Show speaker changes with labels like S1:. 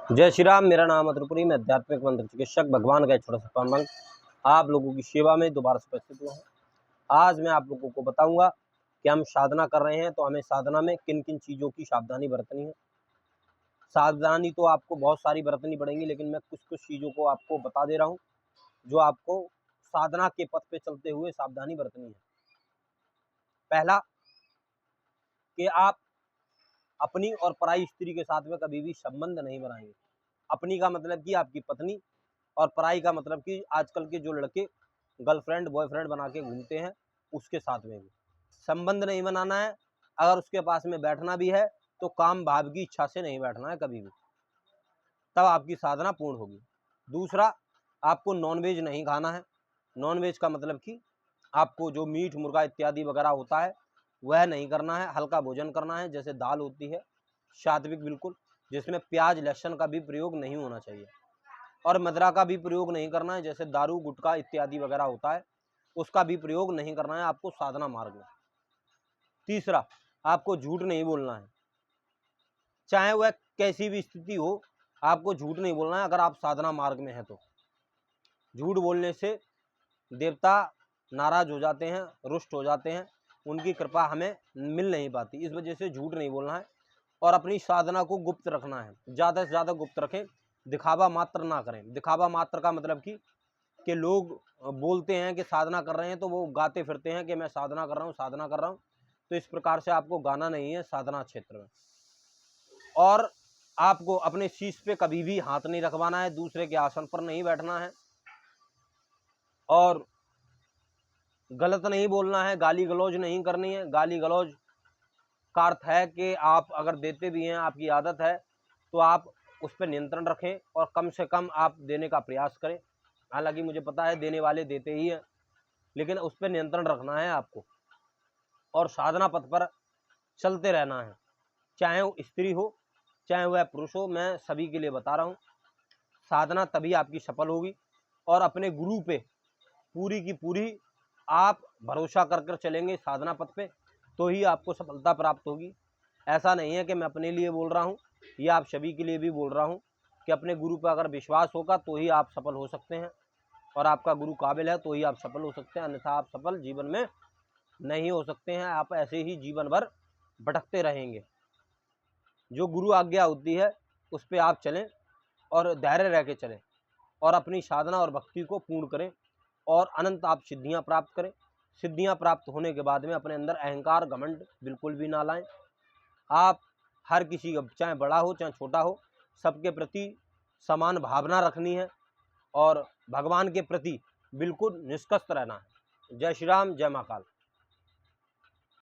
S1: जय श्री राम। मेरा नाम अतुलपुरी, मैं आध्यात्मिक मंत्र चिकित्सक भगवान का एक छोटा सा पावन भक्त आप लोगों की सेवा में दोबारा से उपस्थित हुआ हूँ। आज मैं आप लोगों को बताऊंगा कि हम साधना कर रहे हैं तो हमें साधना में किन किन चीज़ों की सावधानी बरतनी है। सावधानी तो आपको बहुत सारी बरतनी पड़ेंगी, लेकिन मैं कुछ कुछ चीज़ों को आपको बता दे रहा हूँ जो आपको साधना के पथ पे चलते हुए सावधानी बरतनी है। पहला कि आप अपनी और पराई स्त्री के साथ में कभी भी संबंध नहीं बनाएंगे। अपनी का मतलब कि आपकी पत्नी, और पराई का मतलब कि आजकल के जो लड़के गर्लफ्रेंड बॉयफ्रेंड बना के घूमते हैं उसके साथ में भी संबंध नहीं बनाना है। अगर उसके पास में बैठना भी है तो काम भाव की इच्छा से नहीं बैठना है कभी भी, तब आपकी साधना पूर्ण होगी। दूसरा, आपको नॉनवेज नहीं खाना है। नॉनवेज का मतलब कि आपको जो मीट मुर्गा इत्यादि वगैरह होता है वह नहीं करना है। हल्का भोजन करना है, जैसे दाल होती है सात्विक बिल्कुल, जिसमें प्याज लहसुन का भी प्रयोग नहीं होना चाहिए, और मदिरा का भी प्रयोग नहीं करना है, जैसे दारू गुटखा इत्यादि वगैरह होता है उसका भी प्रयोग नहीं करना है आपको साधना मार्ग में। तीसरा, आपको झूठ नहीं बोलना है, चाहे वह कैसी भी स्थिति हो, आपको झूठ नहीं बोलना है। अगर आप साधना मार्ग में हैं तो झूठ बोलने से देवता नाराज हो जाते हैं, रुष्ट हो जाते हैं, उनकी कृपा हमें मिल नहीं पाती। इस वजह से झूठ नहीं बोलना है और अपनी साधना को गुप्त रखना है, ज़्यादा से ज़्यादा गुप्त रखें। दिखावा मात्र ना करें। दिखावा मात्र का मतलब कि लोग बोलते हैं कि साधना कर रहे हैं तो वो गाते फिरते हैं कि मैं साधना कर रहा हूँ साधना कर रहा हूँ, तो इस प्रकार से आपको गाना नहीं है साधना क्षेत्र में। और आपको अपने शीश पे कभी भी हाथ नहीं रखवाना है, दूसरे के आसन पर नहीं बैठना है, और गलत नहीं बोलना है, गाली गलौज नहीं करनी है। गाली गलौज का अर्थ है कि आप अगर देते भी हैं, आपकी आदत है, तो आप उस पर नियंत्रण रखें और कम से कम आप देने का प्रयास करें। हालांकि मुझे पता है देने वाले देते ही हैं, लेकिन उस पर नियंत्रण रखना है आपको और साधना पथ पर चलते रहना है, चाहे वो स्त्री हो चाहे वह पुरुष हो। मैं सभी के लिए बता रहा हूँ, साधना तभी आपकी सफल होगी। और अपने गुरु पे पूरी की पूरी आप भरोसा कर कर चलेंगे साधना पथ पे, तो ही आपको सफलता प्राप्त होगी। ऐसा नहीं है कि मैं अपने लिए बोल रहा हूँ, ये आप सभी के लिए भी बोल रहा हूँ कि अपने गुरु पर अगर विश्वास होगा तो ही आप सफल हो सकते हैं, और आपका गुरु काबिल है तो ही आप सफल हो सकते हैं, अन्यथा आप सफल जीवन में नहीं हो सकते हैं। आप ऐसे ही जीवन भर भटकते रहेंगे। जो गुरु आज्ञा होती है उस पर आप चलें और धैर्य रह के चलें और अपनी साधना और भक्ति को पूर्ण करें, और अनंत आप सिद्धियां प्राप्त करें। सिद्धियां प्राप्त होने के बाद में अपने अंदर अहंकार घमंड बिल्कुल भी ना लाएं। आप हर किसी का, चाहे बड़ा हो चाहे छोटा हो, सबके प्रति समान भावना रखनी है और भगवान के प्रति बिल्कुल निष्कष्ट रहना है। जय श्री राम, जय महाकाल।